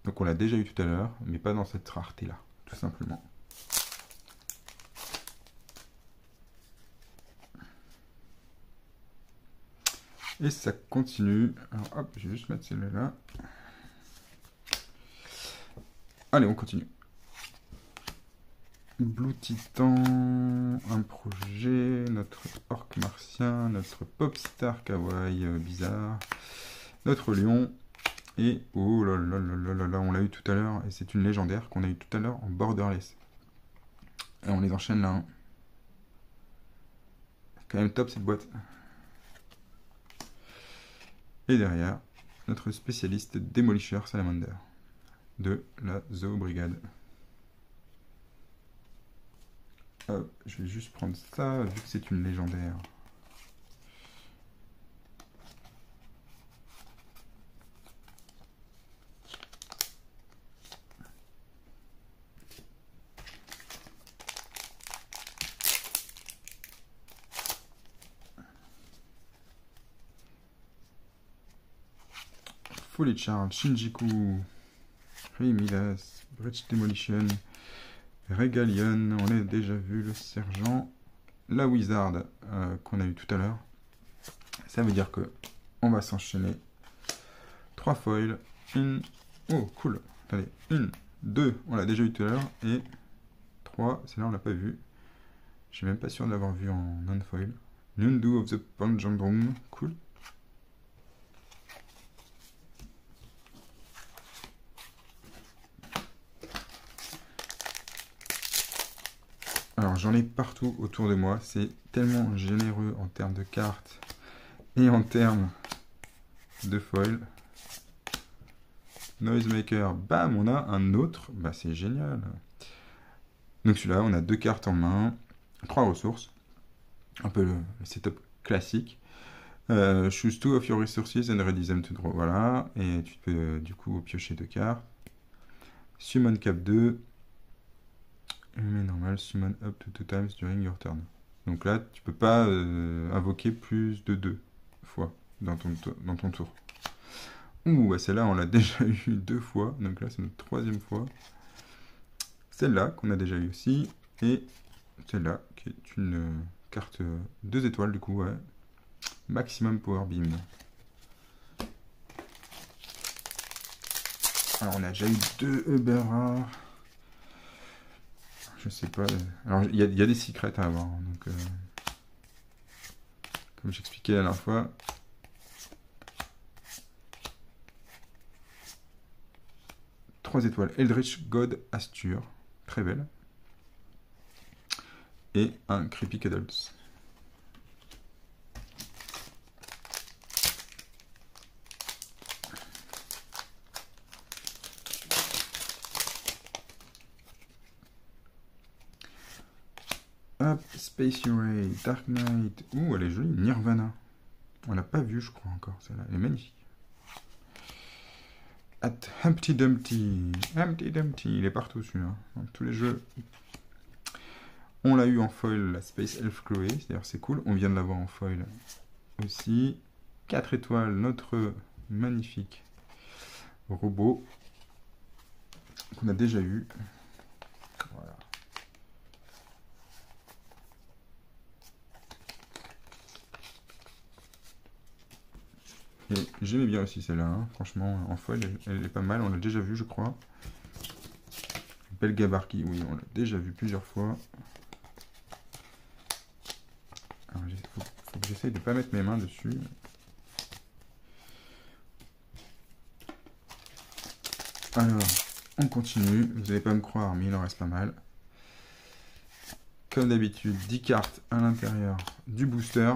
Donc on l'a déjà eu tout à l'heure, mais pas dans cette rareté-là, tout simplement. Et ça continue. Alors hop, je vais juste mettre celle-là. Allez, on continue. Blue Titan, un projet, notre orc martien, notre popstar kawaii bizarre, notre lion, et oh là là là là là là, on l'a eu tout à l'heure, et c'est une légendaire qu'on a eu tout à l'heure en borderless. Et on les enchaîne là. Hein. Quand même top cette boîte. Et derrière, notre spécialiste Démolisher Salamander de la Zoo Brigade. Hop, je vais juste prendre ça, vu que c'est une légendaire. Folly Charge, Shinjiku, Midas, Breach Demolition, Regalion, on a déjà vu le sergent, la Wizard qu'on a eu tout à l'heure. Ça veut dire que on va s'enchaîner 3 foils, une, oh cool, attendez, 1, 2, on l'a déjà eu tout à l'heure, et 3, celle-là on l'a pas vu. Je suis même pas sûr de l'avoir vu en non-foil. Nundu of the Panjandrum, cool. Alors j'en ai partout autour de moi, c'est tellement généreux en termes de cartes et en termes de foil. Noisemaker, bam, on a un autre, bah c'est génial. Donc celui-là, on a 2 cartes en main, 3 ressources, un peu le setup classique. Choose 2 of your resources and ready them to draw, voilà, et tu peux du coup piocher 2 cartes. Summon cap 2. Mais normal, summon up to 2 times during your turn. Donc là, tu peux pas invoquer plus de 2 fois dans ton tour. Ouh, bah celle-là, on l'a déjà eu 2 fois. Donc là, c'est notre 3e fois. Celle-là, qu'on a déjà eu aussi. Et celle-là, qui est une carte 2 étoiles, du coup, ouais. Maximum Power Beam. Alors, on a déjà eu 2 Uber rares. Je sais pas. Alors, il y a des secrets à avoir. Donc, comme j'expliquais la dernière fois, 3 étoiles Eldritch God Astur, très belle. Et un Creepy Cuddles. Hop, Space Ray, Dark Knight. Ouh, elle est jolie, Nirvana. On l'a pas vue, je crois, encore, celle-là. Elle est magnifique. At Humpty Dumpty. Humpty Dumpty, il est partout, celui-là. Dans tous les jeux. On l'a eu en foil, la Space Elf Chloé. D'ailleurs, c'est cool. On vient de l'avoir en foil aussi. 4 étoiles, notre magnifique robot qu'on a déjà eu. Voilà. Et j'aimais bien aussi celle-là, hein. Franchement, en foil, elle est pas mal. On l'a déjà vu, je crois. Belgabarki, oui, on l'a déjà vu plusieurs fois. Il faut que j'essaye de ne pas mettre mes mains dessus. Alors, on continue. Vous n'allez pas me croire, mais il en reste pas mal. Comme d'habitude, 10 cartes à l'intérieur du booster.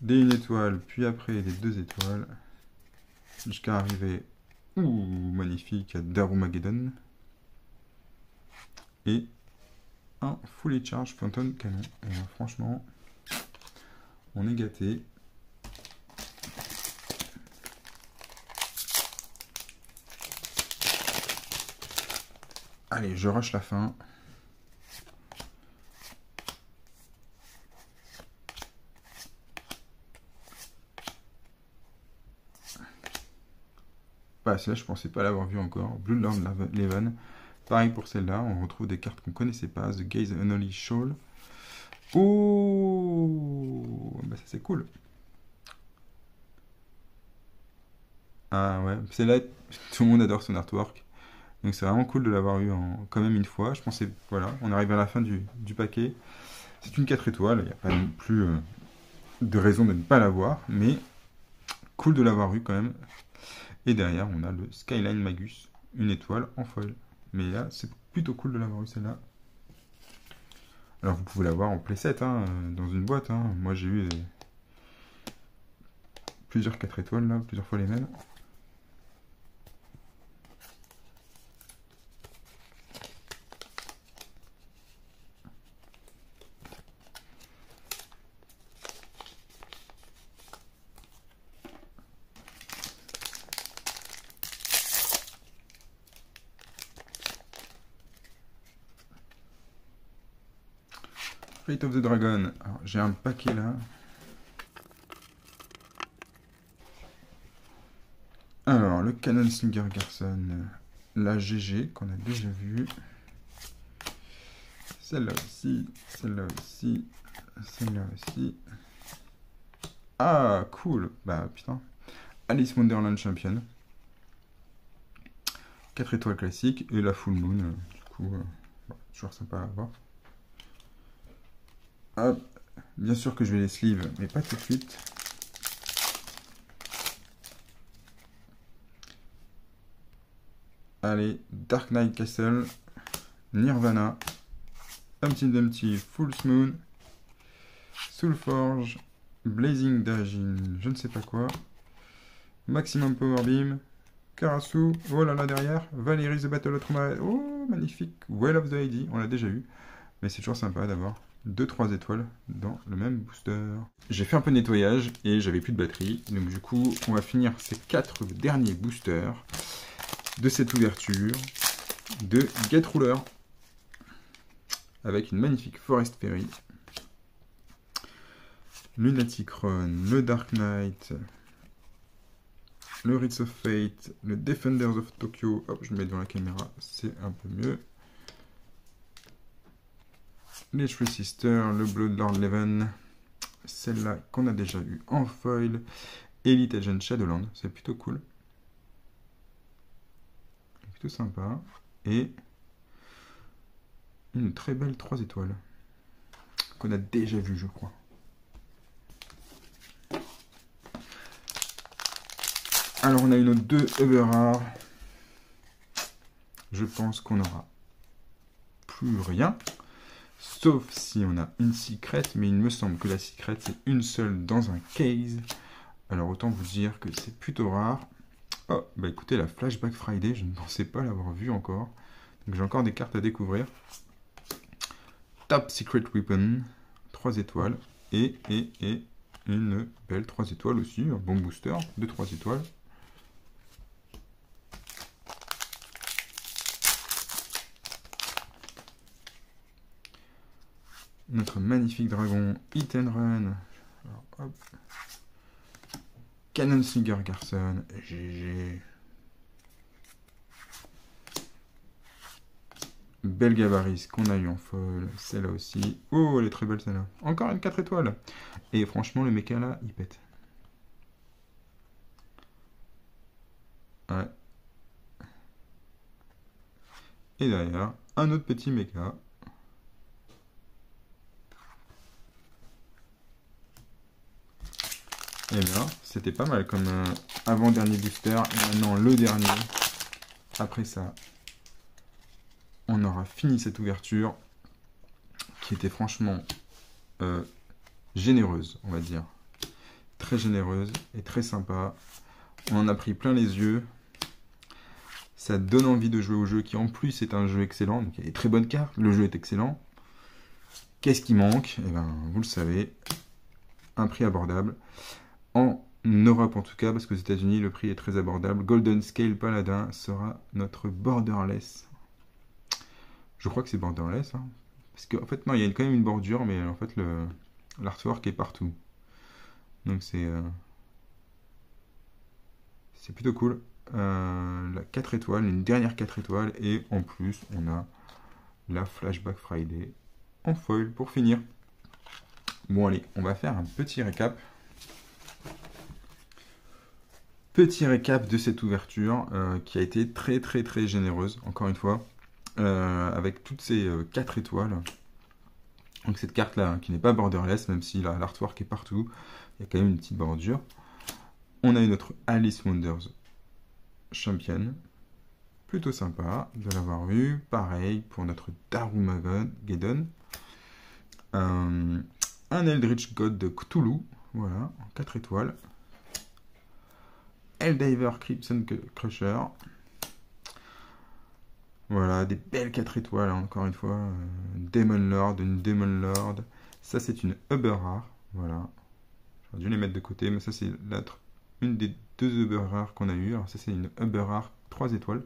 Des 1 étoile, puis après des 2 étoiles. Jusqu'à arriver, magnifique, à Darumageddon. Et un Fully Charge Phantom Canon. Et franchement, on est gâté. Allez, je rush la fin. Bah, celle-là, je pensais pas l'avoir vue encore. Bloodlord Levan. Pareil pour celle-là, on retrouve des cartes qu'on connaissait pas. The Gaze Unholy Shawl. Oh, bah ça c'est cool. Ah ouais, celle-là, tout le monde adore son artwork. Donc c'est vraiment cool de l'avoir eu quand même une fois. Je pensais, voilà, on arrive à la fin du paquet. C'est une 4 étoiles, il n'y a pas non plus de raison de ne pas l'avoir, mais cool de l'avoir eu quand même. Et derrière, on a le Skyline Magus, 1 étoile en foil. Mais là, c'est plutôt cool de l'avoir eu celle-là. Alors vous pouvez l'avoir en playset, hein, dans une boîte. Hein. Moi j'ai eu plusieurs 4 étoiles là, plusieurs fois les mêmes. Fate of the Dragon. J'ai un paquet là. Alors, le Canon Slinger Garson, la GG qu'on a déjà vu. Celle-là aussi, celle-là aussi, celle-là aussi. Ah, cool. Bah putain. Alice Wonderland Champion. 4 étoiles classiques et la Full Moon. Du coup, toujours sympa à voir. Hop. Bien sûr que je vais les sleeves, mais pas tout de suite. Allez, Dark Knight Castle, Nirvana, Humpty Dumpty, Full Moon, Soulforge, Blazing Dajin, je ne sais pas quoi, Maximum Power Beam, Karasu, oh là là derrière, Valérie the Battle of Trauma, oh magnifique, Well of the ID, on l'a déjà eu, mais c'est toujours sympa d'avoir 2-3 étoiles dans le même booster. J'ai fait un peu de nettoyage et j'avais plus de batterie, donc du coup on va finir ces 4 derniers boosters de cette ouverture de Get Ruler avec une magnifique Forest Fairy, Lunatic Run, le Dark Knight, le Rites of Fate, le Defenders of Tokyo, hop je me mets devant la caméra, c'est un peu mieux, les Three Sisters, le Bloodlord Levan, celle-là qu'on a déjà eu en foil, Elite Agent Shadowland, c'est plutôt cool. Plutôt sympa. Et une très belle 3 étoiles. Qu'on a déjà vu, je crois. Alors on a une autre 2 Everard. je pense qu'on n'aura plus rien. Sauf si on a une secret, mais il me semble que la secret, c'est une seule dans un case. Alors autant vous dire que c'est plutôt rare. Oh, bah écoutez, la Flashback Friday, je ne pensais pas l'avoir vue encore. Donc j'ai encore des cartes à découvrir. Top Secret Weapon, 3 étoiles. Et une belle 3 étoiles aussi, un bon booster de 3 étoiles. Notre magnifique dragon, Hit and Run. Alors, hop. Cannon Slinger Garson, GG. Belgavaris qu'on a eu en folle, celle-là aussi. Oh, elle est très belle celle-là. Encore une 4 étoiles. Et franchement, le mecha là, il pète. Ouais. Et derrière, un autre petit mecha. Et bien, c'était pas mal comme avant-dernier booster. Et maintenant, le dernier. Après ça, on aura fini cette ouverture qui était franchement généreuse, on va dire. Très généreuse et très sympa. On en a pris plein les yeux. Ça donne envie de jouer au jeu qui en plus est un jeu excellent. Donc il y a des très bonnes cartes, le jeu est excellent. Qu'est-ce qui manque? Eh bien, vous le savez, un prix abordable. En Europe en tout cas, parce qu'aux États-Unis le prix est très abordable. Golden Scale Paladin sera notre borderless. Je crois que c'est borderless, hein. Parce qu'en fait, non, il y a quand même une bordure, mais en fait, l'artwork est partout. Donc c'est plutôt cool. La 4 étoiles, une dernière 4 étoiles, et en plus, on a la Flashback Friday en foil pour finir. Bon, allez, on va faire un petit récap. Petit récap de cette ouverture qui a été très très très généreuse, encore une fois, avec toutes ces 4 étoiles. Donc cette carte là, qui n'est pas borderless, même si l'artwork est partout, il y a quand même une petite bordure. On a eu notre Alice Wonders Champion, plutôt sympa de l'avoir vu. Pareil pour notre Darumagedon. Un Eldritch God de Cthulhu, voilà, en 4 étoiles. Helldiver Crimson Crusher. Voilà, des belles 4 étoiles, hein, encore une fois. Demon Lord, une Demon Lord. Ça, c'est une Uber Rare. Voilà. J'aurais dû les mettre de côté, mais ça, c'est une des 2 Uber Rares qu'on a eu. Alors, ça, c'est une Uber Rare 3 étoiles.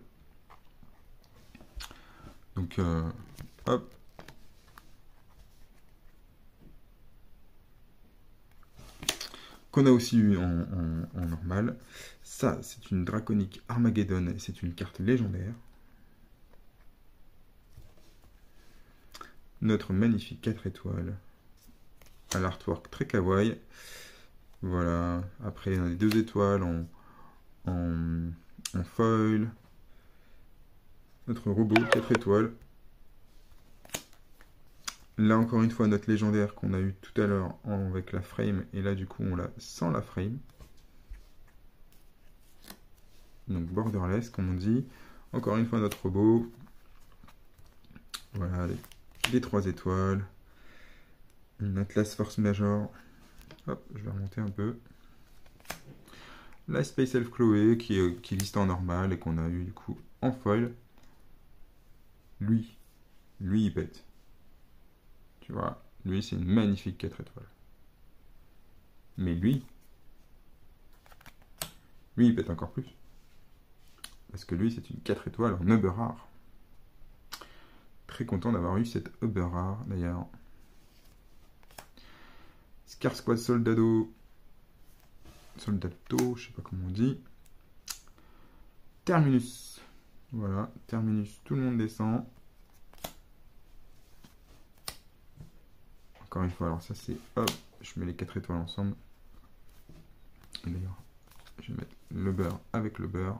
Donc, hop. Qu'on a aussi eu en normal. Ça, c'est une Draconic Armageddon et c'est une carte légendaire. Notre magnifique 4 étoiles à l'artwork très kawaii. Voilà. Après, on a les 2 étoiles en foil. Notre robot 4 étoiles. Là, encore une fois, notre légendaire qu'on a eu tout à l'heure avec la frame. Et là, du coup, on l'a sans la frame. Donc, borderless, comme on dit. Encore une fois, notre robot. Voilà, les 3 étoiles. Une Atlas Force Major. Hop, je vais remonter un peu. La Space Elf Chloé, qui liste en normal et qu'on a eu, du coup, en foil. Lui, il pète. Tu vois, lui, c'est une magnifique 4 étoiles. Mais lui, il pète encore plus. Parce que lui, c'est une 4 étoiles en Uber Rare. Très content d'avoir eu cette Uber Rare, d'ailleurs. Scar Squad Soldado, je sais pas comment on dit. Terminus. Voilà, Terminus, tout le monde descend. Encore une fois, alors ça c'est, hop, je mets les 4 étoiles ensemble. Et d'ailleurs, je vais mettre le beurre avec le beurre.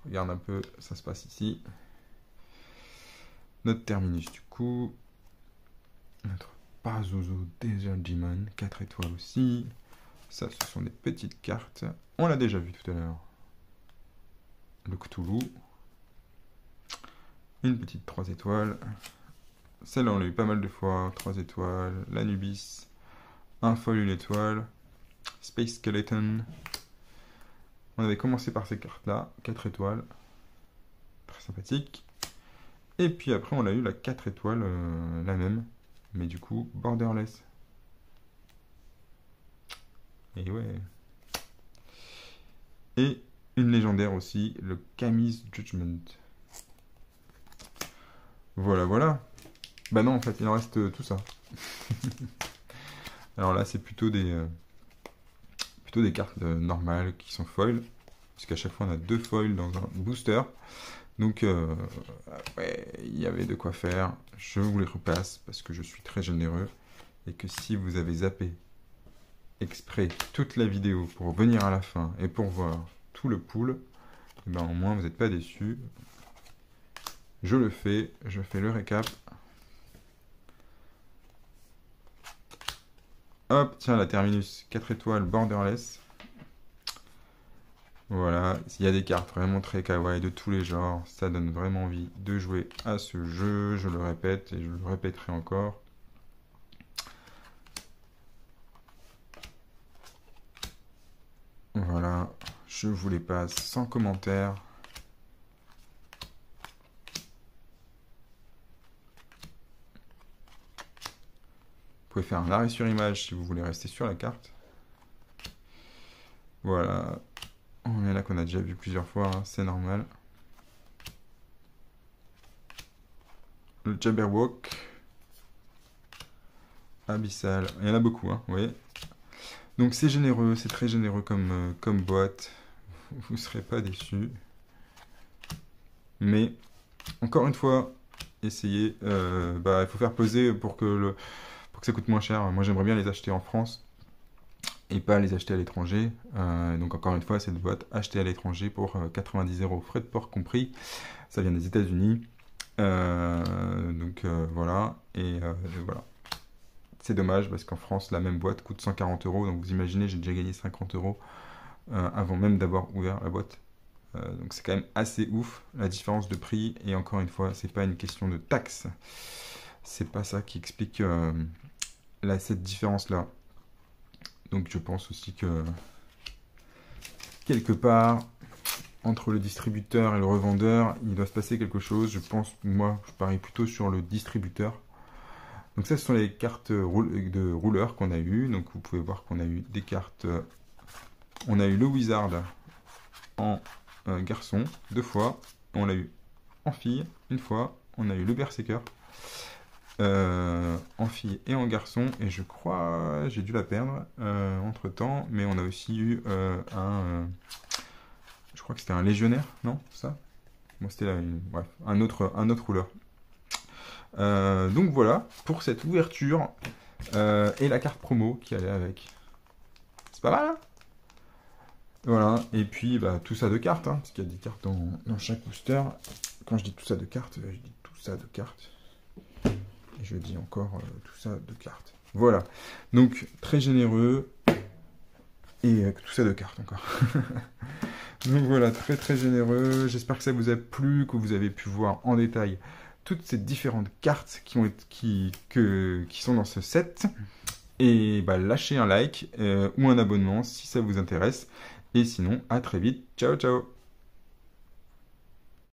Regarde un peu, ça se passe ici. Notre Terminus du coup. Notre Pazuzu Desert Demon, 4 étoiles aussi. Ça, ce sont des petites cartes. On l'a déjà vu tout à l'heure. le Cthulhu. Une petite 3 étoiles. Celle-là, on l'a eu pas mal de fois. 3 étoiles. L'Anubis. Un foil, 1 étoile. Space Skeleton. On avait commencé par ces cartes-là. 4 étoiles. Très sympathique. Et puis après, on a eu la 4 étoiles, la même. Mais du coup, borderless. Et ouais. Et une légendaire aussi, le Kami's Judgment. Voilà, voilà. Bah non, en fait, il en reste tout ça. Alors là, c'est plutôt des cartes normales qui sont foils. Puisqu'à chaque fois, on a 2 foils dans un booster. Donc, ouais, il y avait de quoi faire. Je vous les repasse parce que je suis très généreux. Et que si vous avez zappé exprès toute la vidéo pour venir à la fin et pour voir tout le pool, et ben au moins vous n'êtes pas déçus. Je le fais, je fais le récap. Hop, tiens, la Terminus 4 étoiles borderless. Voilà, il y a des cartes vraiment très kawaii de tous les genres. Ça donne vraiment envie de jouer à ce jeu. Je le répète et je le répéterai encore. Voilà, je vous les passe sans commentaire. Vous pouvez faire un arrêt sur image si vous voulez rester sur la carte. Voilà, on est là qu'on a déjà vu plusieurs fois, hein, c'est normal. Le Jabberwock. Abyssal, il y en a beaucoup, hein, vous voyez. Donc c'est généreux, c'est très généreux comme boîte. Vous ne serez pas déçus. Mais, encore une fois, essayez. Il faut faire peser pour que ça coûte moins cher. Moi j'aimerais bien les acheter en France et pas les acheter à l'étranger. Donc encore une fois, cette boîte achetée à l'étranger pour 90 €, frais de port compris. Ça vient des États-Unis. Voilà. Et voilà. C'est dommage parce qu'en France, la même boîte coûte 140 €. Donc vous imaginez, j'ai déjà gagné 50 € avant même d'avoir ouvert la boîte. Donc c'est quand même assez ouf la différence de prix. Et encore une fois, c'est pas une question de taxe. C'est pas ça qui explique cette différence-là. Donc je pense aussi que quelque part, entre le distributeur et le revendeur, il doit se passer quelque chose. Je pense, moi, je parie plutôt sur le distributeur. Donc ça, ce sont les cartes de rouleurs qu'on a eues. Donc vous pouvez voir qu'on a eu des cartes... on a eu le Wizard en garçon 2 fois. On l'a eu en fille 1 fois. On a eu le Berserker en fille et en garçon. Et je crois, j'ai dû la perdre entre temps. Mais on a aussi eu je crois que c'était un légionnaire, non? Ça? Bon, c'était bref, un autre rouleur. Donc voilà, pour cette ouverture et la carte promo qui allait avec. C'est pas mal, hein? Voilà, et puis tout ça de cartes, hein, parce qu'il y a des cartes dans chaque booster. Quand je dis tout ça de cartes, je dis tout ça de cartes. Et je dis encore tout ça de cartes. Voilà, donc très généreux. Et tout ça de cartes encore. Donc voilà, très très généreux. J'espère que ça vous a plu, que vous avez pu voir en détail toutes ces différentes cartes qui sont dans ce set. Et lâchez un like ou un abonnement si ça vous intéresse. Et sinon, à très vite. Ciao, ciao!